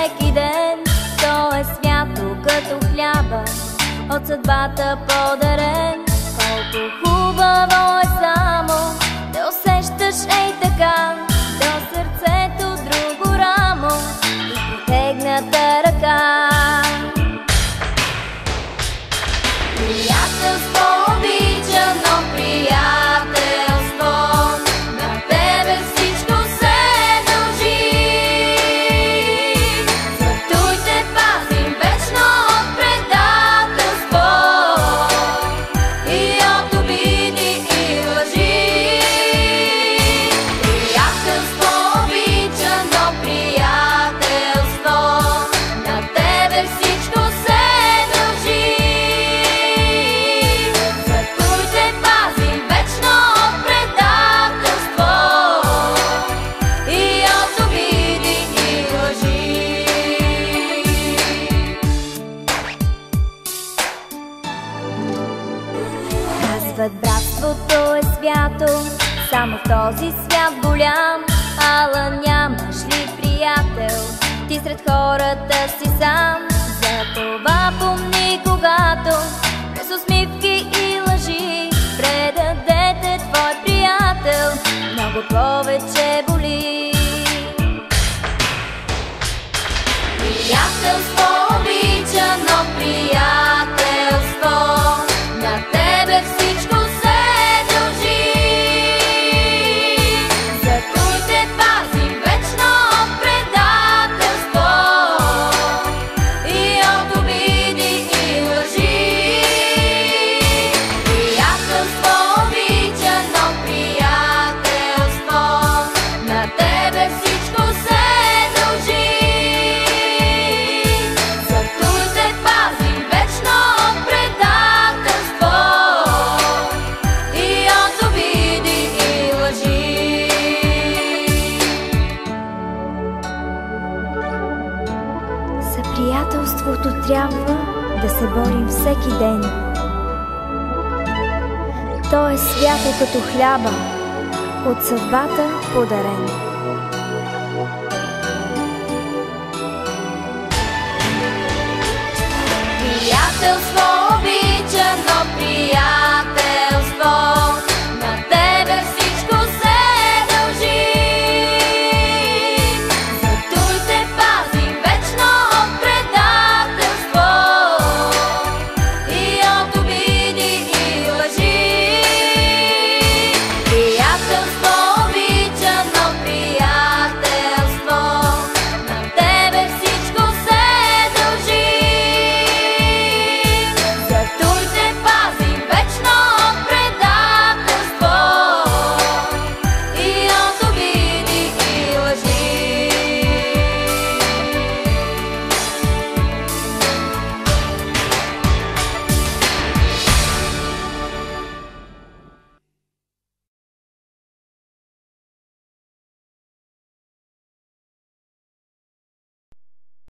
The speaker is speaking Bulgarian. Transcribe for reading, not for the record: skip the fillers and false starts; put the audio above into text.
всеки ден. То е свято като хляба, от съдбата подарен. Колко хубаво е само да усещаш ей така до сърцето друго рамо и протегната ръка. Приятелство обичано, приятелство, на тебе всичко се дължи. Зато те пазим вечно от предателство и от обиди и лъжи. Приятелство обичано, приятелство, на тебе всичко се дължи. Братството е свято, само в този свят голям. Ала нямаш ли приятел, ти сред хората си сам? Затова помни, когато през усмивки и лъжи предадете твой приятел, много повече боли. Приятелство обичано, приятелство, на тебе всичко се дължи. Зато те пазим вечно от предателство и от обиди и лъжи. Приятелство обичано, приятелство, на тебе всичко се дължи. Зато те пазим вечно от предателство и от обиди и лъжи. За приятелството трябва да се борим всеки ден. То е свято като хляба, от съдбата подарен. Приятелство